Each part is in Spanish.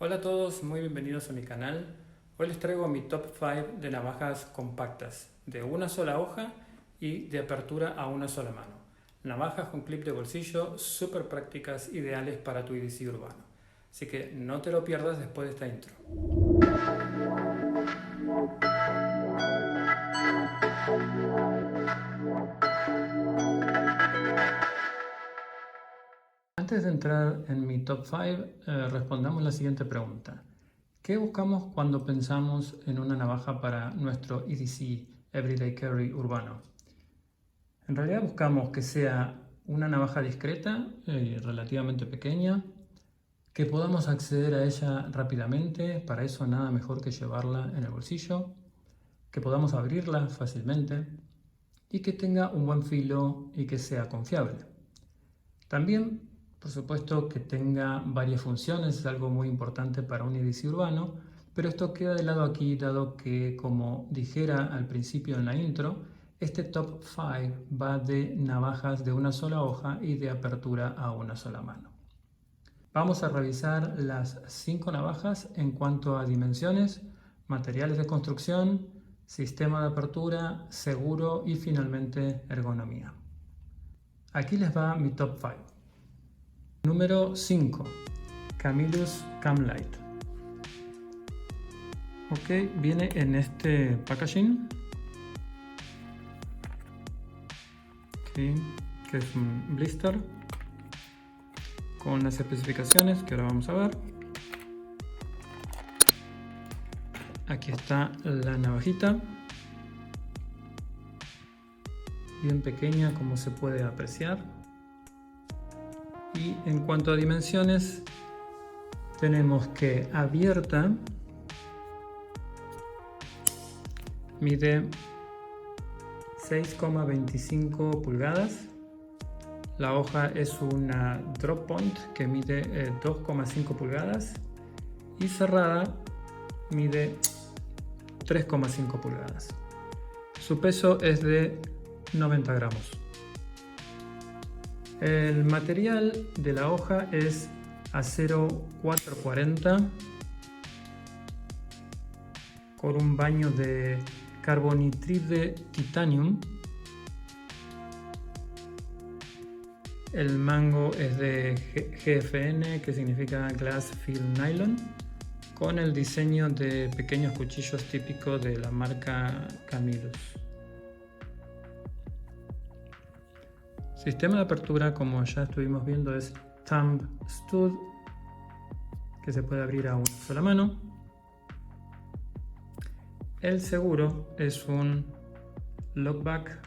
Hola a todos, muy bienvenidos a mi canal. Hoy les traigo mi top 5 de navajas compactas, de una sola hoja y de apertura a una sola mano. Navajas con clip de bolsillo, súper prácticas, ideales para tu EDC urbano. Así que no te lo pierdas después de esta intro. Antes de entrar en mi top 5, respondamos la siguiente pregunta. ¿Qué buscamos cuando pensamos en una navaja para nuestro EDC, Everyday Carry urbano? En realidad buscamos que sea una navaja discreta y relativamente pequeña, que podamos acceder a ella rápidamente, para eso nada mejor que llevarla en el bolsillo, que podamos abrirla fácilmente y que tenga un buen filo y que sea confiable. También, por supuesto, que tenga varias funciones, es algo muy importante para un EDC urbano, pero esto queda de lado aquí, dado que, como dijera al principio en la intro, este top 5 va de navajas de una sola hoja y de apertura a una sola mano. Vamos a revisar las 5 navajas en cuanto a dimensiones, materiales de construcción, sistema de apertura, seguro y finalmente ergonomía. Aquí les va mi top 5. Número 5. Camillus Camlight. Ok, viene en este packaging. Okay, que es un blister con las especificaciones que ahora vamos a ver. Aquí está la navajita, bien pequeña como se puede apreciar. Y en cuanto a dimensiones, tenemos que abierta mide 6,25 pulgadas. La hoja es una drop point que mide 2,5 pulgadas y cerrada mide 3,5 pulgadas. Su peso es de 90 gramos. El material de la hoja es acero 440 con un baño de carbonitride titanium. El mango es de GFN, que significa Glass Field Nylon, con el diseño de pequeños cuchillos típicos de la marca Camillus. Sistema de apertura, como ya estuvimos viendo, es thumb stud, que se puede abrir a una sola mano. El seguro es un lockback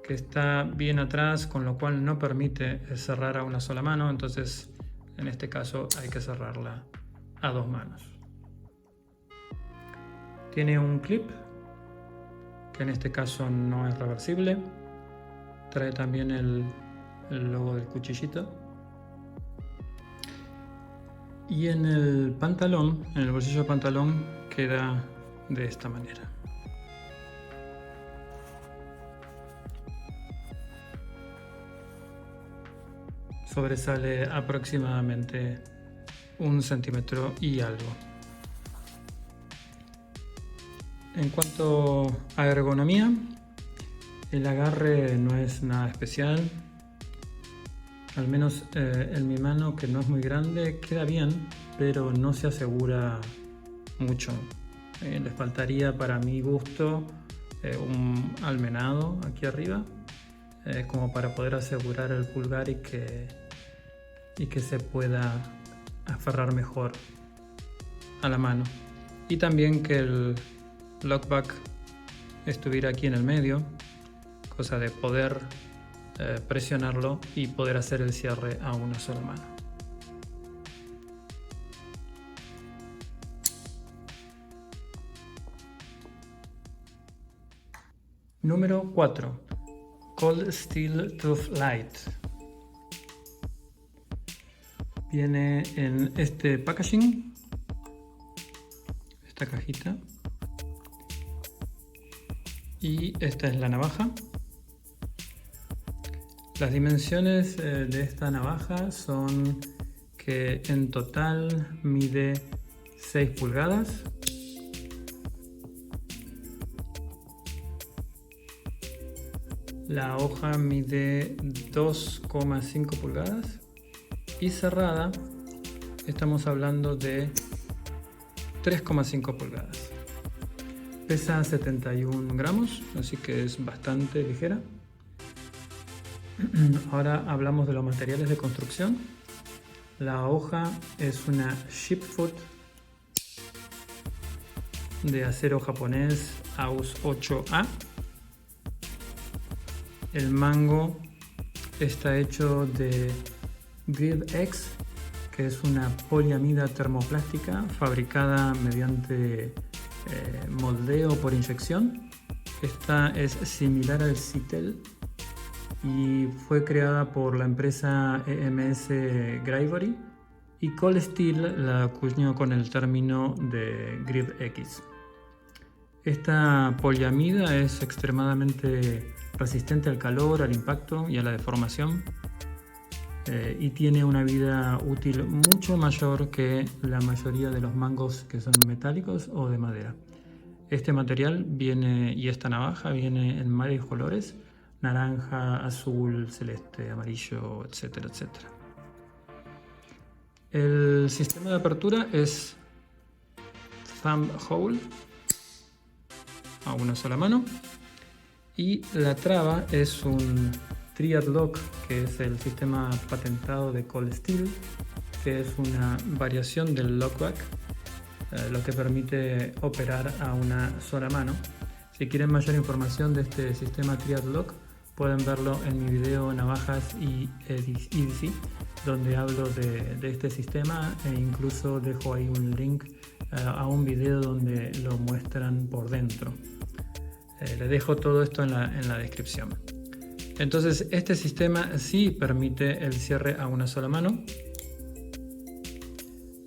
que está bien atrás, con lo cual no permite cerrar a una sola mano, entonces en este caso hay que cerrarla a dos manos. Tiene un clip que en este caso no es reversible. Trae también el logo del cuchillito. Y en el pantalón, en el bolsillo del pantalón, queda de esta manera. Sobresale aproximadamente 1 centímetro y algo. En cuanto a ergonomía, el agarre no es nada especial. Al menos en mi mano, que no es muy grande, queda bien, pero no se asegura mucho. Le faltaría, para mi gusto, un almenado aquí arriba, como para poder asegurar el pulgar y que se pueda aferrar mejor a la mano. Y también que el lockback estuviera aquí en el medio, cosa de poder presionarlo y poder hacer el cierre a una sola mano. Número 4. Cold Steel Tooth Light. Viene en este packaging, esta cajita, y esta es la navaja. Las dimensiones de esta navaja son que en total mide 6 pulgadas. La hoja mide 2,5 pulgadas y cerrada estamos hablando de 3,5 pulgadas. Pesa 71 gramos, así que es bastante ligera. Ahora hablamos de los materiales de construcción. La hoja es una Shipfoot de acero japonés AUS 8A. El mango está hecho de GridX, que es una poliamida termoplástica fabricada mediante moldeo por inyección. Esta es similar al Citel y fue creada por la empresa EMS Gravity, y Cold Steel la acuñó con el término de GridX. Esta poliamida es extremadamente resistente al calor, al impacto y a la deformación, y tiene una vida útil mucho mayor que la mayoría de los mangos que son metálicos o de madera. Este material viene, y esta navaja viene en varios colores: naranja, azul, celeste, amarillo, etcétera, etcétera. El sistema de apertura es thumb hole a una sola mano, y la traba es un Triad Lock, que es el sistema patentado de Cold Steel, que es una variación del lockback, lo que permite operar a una sola mano. Si quieren mayor información de este sistema Triad Lock, pueden verlo en mi video Navajas y EDC, donde hablo de este sistema, e incluso dejo ahí un link a un video donde lo muestran por dentro. Les dejo todo esto en la descripción. Entonces, este sistema sí permite el cierre a una sola mano.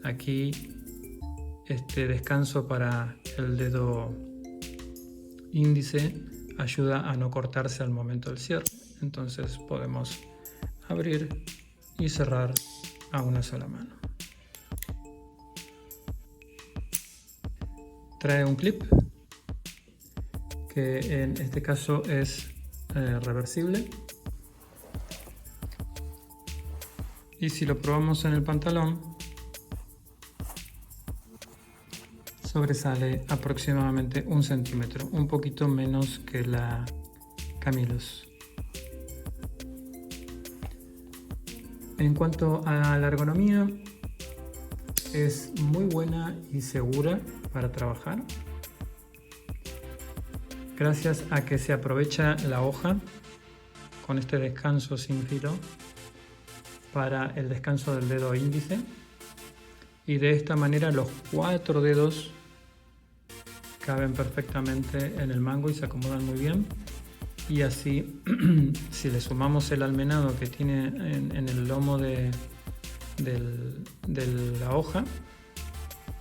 Aquí este descanso para el dedo índice ayuda a no cortarse al momento del cierre. Entonces podemos abrir y cerrar a una sola mano. Trae un clip que en este caso es reversible, y si lo probamos en el pantalón sobresale aproximadamente 1 centímetro, un poquito menos que la Camillus. En cuanto a la ergonomía, es muy buena y segura para trabajar, gracias a que se aprovecha la hoja con este descanso sin filo para el descanso del dedo índice, y de esta manera los 4 dedos caben perfectamente en el mango y se acomodan muy bien. Y así, si le sumamos el almenado que tiene en el lomo de la hoja,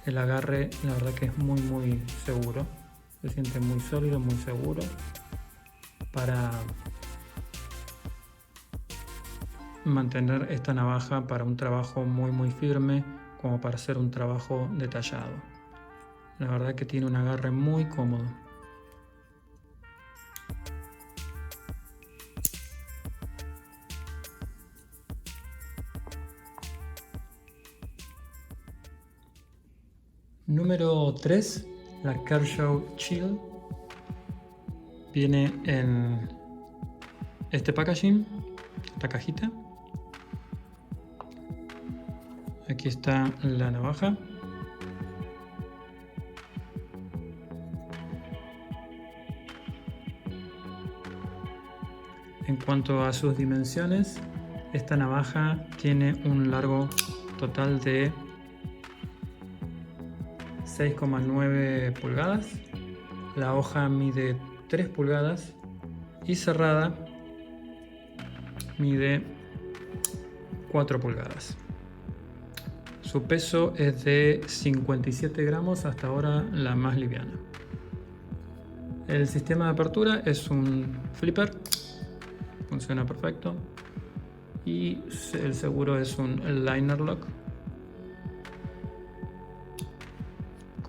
el agarre la verdad que es muy seguro. Se siente muy sólido, muy seguro para mantener esta navaja para un trabajo muy firme, como para hacer un trabajo detallado. La verdad que tiene un agarre muy cómodo. Número 3, la Kershaw Chill. Viene en este packaging, esta cajita. Aquí está la navaja. En cuanto a sus dimensiones, esta navaja tiene un largo total de 6,9 pulgadas. La hoja mide 3 pulgadas y cerrada mide 4 pulgadas. Su peso es de 57 gramos, hasta ahora la más liviana. El sistema de apertura es un flipper, funciona perfecto, y el seguro es un liner lock.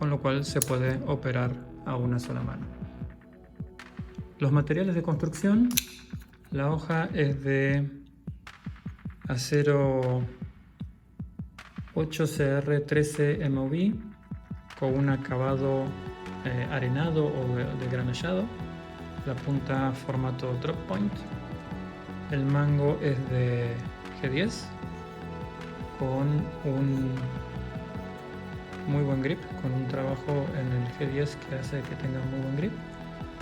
con lo cual se puede operar a una sola mano. Los materiales de construcción, la hoja es de acero 8CR13 MOV con un acabado arenado o de granellado, la punta formato drop point, el mango es de G10 con un muy buen grip, con un trabajo en el G10 que hace que tenga muy buen grip,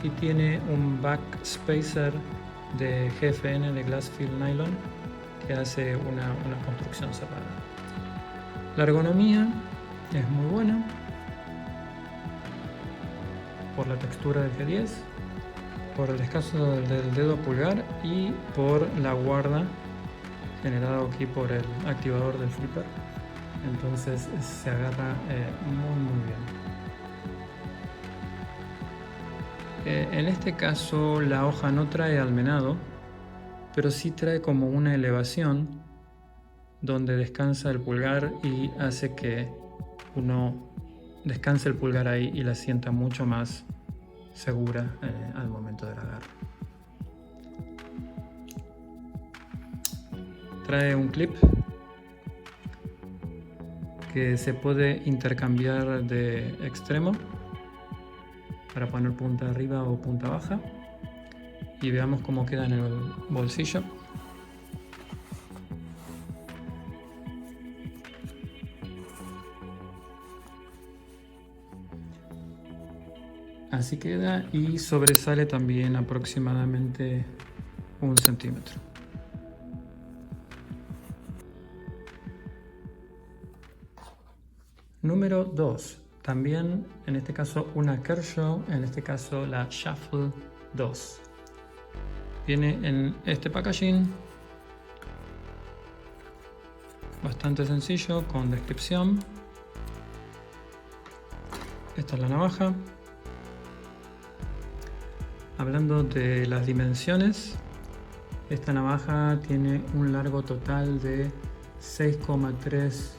y tiene un back spacer de GFN de glass field nylon que hace una construcción cerrada. La ergonomía es muy buena por la textura del G10, por el descanso del dedo pulgar y por la guarda generada aquí por el activador del flipper. Entonces se agarra muy bien. En este caso la hoja no trae almenado, pero sí trae como una elevación donde descansa el pulgar y hace que uno descanse el pulgar ahí y la sienta mucho más segura al momento del agarre. Trae un clip que se puede intercambiar de extremo para poner punta arriba o punta baja, y veamos cómo queda en el bolsillo. Así queda, y sobresale también aproximadamente 1 centímetro. Número 2. También en este caso una Kershaw, en este caso la Shuffle 2. Viene en este packaging bastante sencillo, con descripción. Esta es la navaja. Hablando de las dimensiones, esta navaja tiene un largo total de 6,3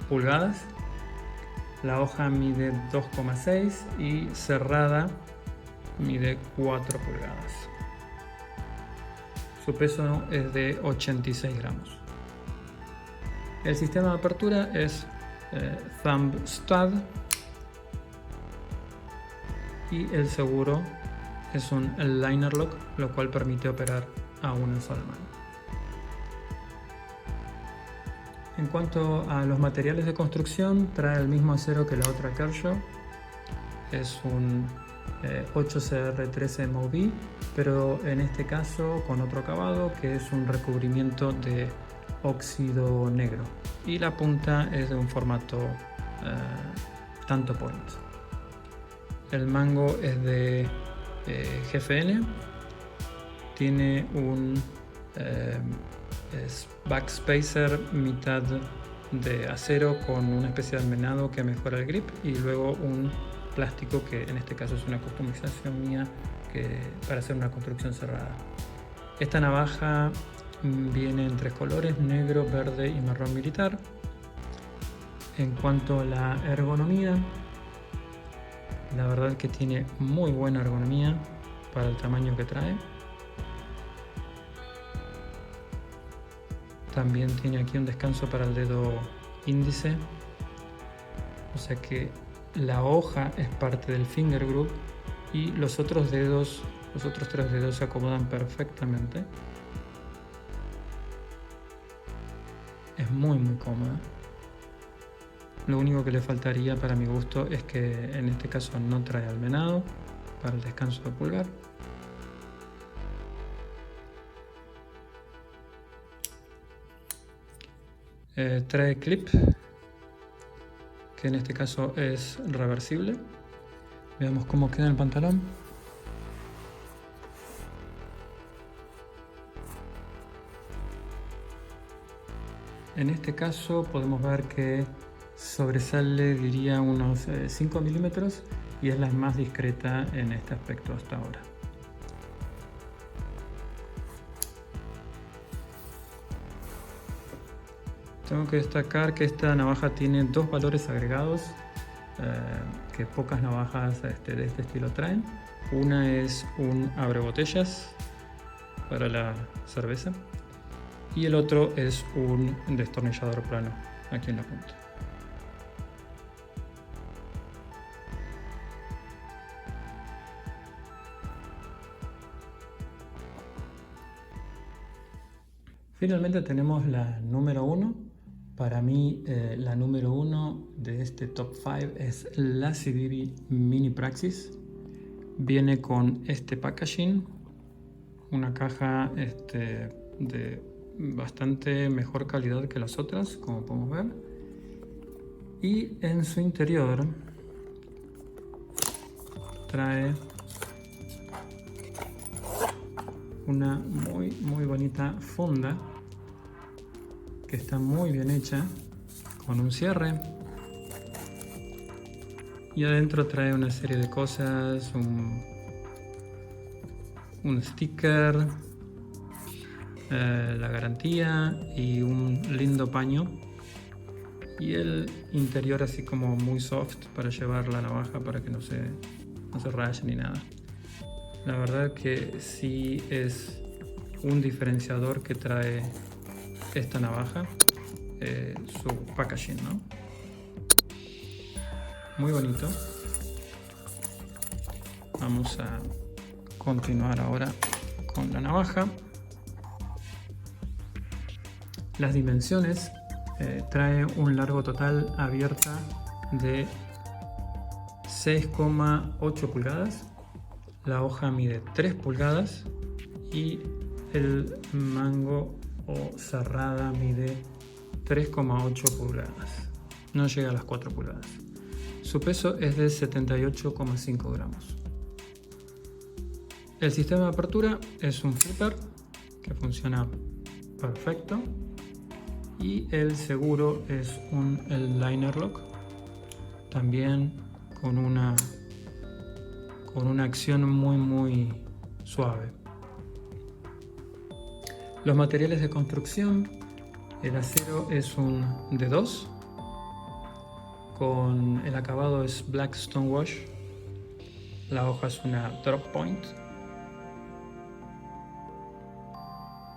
pulgadas. La hoja mide 2,6 y cerrada mide 4 pulgadas. Su peso es de 86 gramos. El sistema de apertura es thumb stud, y el seguro es un liner lock, lo cual permite operar a una sola mano. En cuanto a los materiales de construcción, trae el mismo acero que la otra Kershaw. Es un 8CR13 MOV, pero en este caso con otro acabado, que es un recubrimiento de óxido negro, y la punta es de un formato tanto point. El mango es de GFN, tiene un backspacer mitad de acero con una especie de almenado que mejora el grip, y luego un plástico que en este caso es una customización mía para hacer una construcción cerrada. Esta navaja viene en 3 colores: negro, verde y marrón militar. En cuanto a la ergonomía, la verdad que tiene muy buena ergonomía para el tamaño que trae. También tiene aquí un descanso para el dedo índice, o sea que la hoja es parte del finger group y los otros 3 dedos se acomodan perfectamente. Es muy cómoda. Lo único que le faltaría para mi gusto es que en este caso no trae almenado para el descanso de pulgar. Trae clip, que en este caso es reversible. Veamos cómo queda el pantalón. En este caso podemos ver que sobresale, diría, unos 5 milímetros, y es la más discreta en este aspecto hasta ahora. Tengo que destacar que esta navaja tiene dos valores agregados que pocas navajas de este estilo traen. Una es un abrebotellas para la cerveza y el otro es un destornillador plano aquí en la punta. Finalmente tenemos la número 1. Para mí la número 1 de este top 5 es la Civivi Mini Praxis. Viene con este packaging, una caja de bastante mejor calidad que las otras, como podemos ver. Y en su interior trae una muy bonita funda que está muy bien hecha, con un cierre, y adentro trae una serie de cosas, un sticker, la garantía y un lindo paño, y el interior así como muy soft para llevar la navaja para que no se raye ni nada. La verdad que sí es un diferenciador que trae esta navaja, su packaging, ¿no? Muy bonito. Vamos a continuar ahora con la navaja. Las dimensiones, trae un largo total abierta de 6,8 pulgadas. La hoja mide 3 pulgadas y el mango o cerrada mide 3,8 pulgadas. No llega a las 4 pulgadas. Su peso es de 78,5 gramos. El sistema de apertura es un flipper que funciona perfecto. Y el seguro es el liner lock, también con una acción muy suave. Los materiales de construcción: el acero es un D2 con el acabado es Black Stonewash. La hoja es una drop point.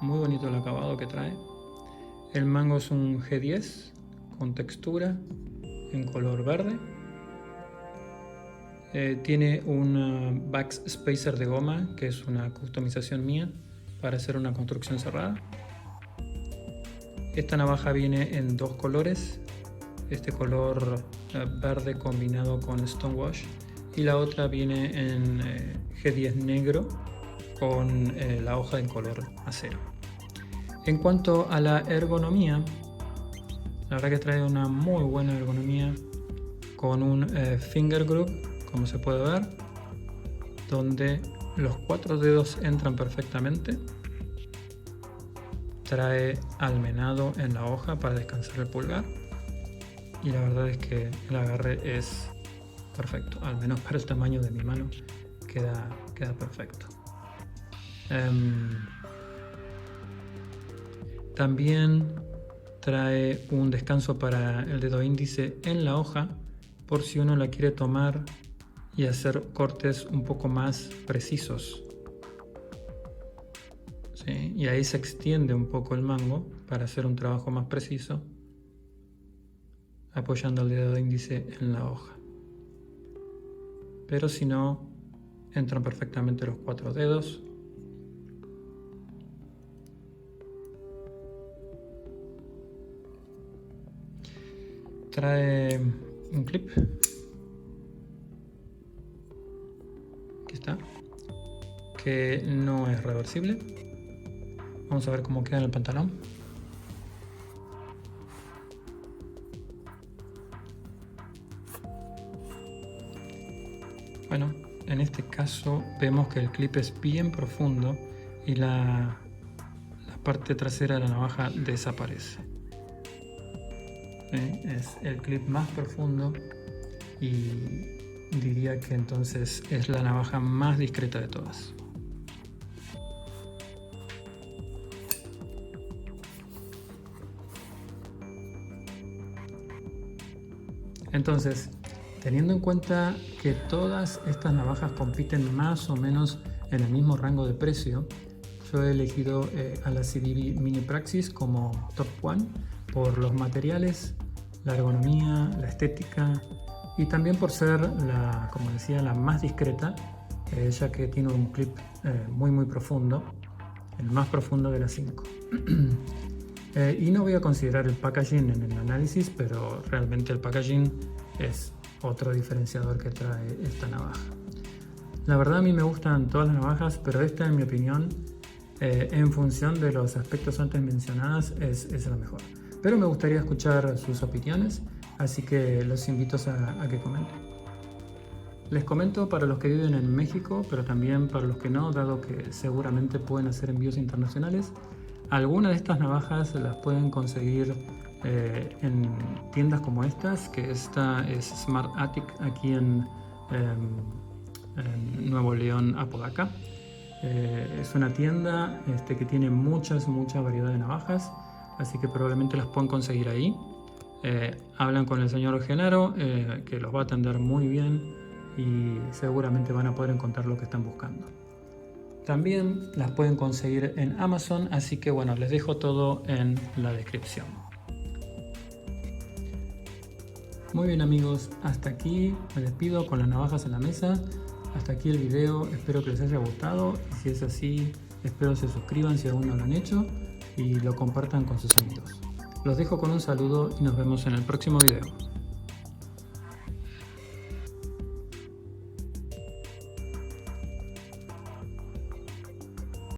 Muy bonito el acabado que trae. El mango es un G10 con textura en color verde. Tiene un backspacer de goma, que es una customización mía para hacer una construcción cerrada. Esta navaja viene en dos colores, este color verde combinado con Stonewash, y la otra viene en G10 negro con la hoja en color acero. En cuanto a la ergonomía, la verdad que trae una muy buena ergonomía con un finger groove, como se puede ver, donde los 4 dedos entran perfectamente. Trae almenado en la hoja para descansar el pulgar, y la verdad es que el agarre es perfecto, al menos para el tamaño de mi mano queda perfecto. También trae un descanso para el dedo índice en la hoja, por si uno la quiere tomar y hacer cortes un poco más precisos. ¿Sí? Y ahí se extiende un poco el mango para hacer un trabajo más preciso, apoyando el dedo índice en la hoja. Pero si no, entran perfectamente los 4 dedos. Trae un clip, aquí está, que no es reversible. Vamos a ver cómo queda en el pantalón. Bueno, en este caso vemos que el clip es bien profundo y la parte trasera de la navaja desaparece. Es el clip más profundo y diría que entonces es la navaja más discreta de todas. Entonces, teniendo en cuenta que todas estas navajas compiten más o menos en el mismo rango de precio, yo he elegido a la CIDIBI Mini Praxis como top 1 por los materiales, la ergonomía, la estética y también por ser como decía, la más discreta, ya que tiene un clip muy profundo, el más profundo de las 5. Y no voy a considerar el packaging en el análisis, pero realmente el packaging es otro diferenciador que trae esta navaja. La verdad a mí me gustan todas las navajas, pero esta en mi opinión, en función de los aspectos antes mencionados, es la mejor. Pero me gustaría escuchar sus opiniones, así que los invito a que comenten. Les comento para los que viven en México, pero también para los que no, dado que seguramente pueden hacer envíos internacionales. Algunas de estas navajas las pueden conseguir en tiendas como estas, que esta es Smart Attic aquí en Nuevo León, Apodaca. Es una tienda que tiene mucha variedad de navajas, así que probablemente las puedan conseguir ahí. Hablan con el señor Genaro, que los va a atender muy bien y seguramente van a poder encontrar lo que están buscando. También las pueden conseguir en Amazon, así que bueno, les dejo todo en la descripción. Muy bien amigos, hasta aquí me despido con las navajas en la mesa. Hasta aquí el video, espero que les haya gustado y si es así, espero se suscriban si aún no lo han hecho y lo compartan con sus amigos. Los dejo con un saludo y nos vemos en el próximo video.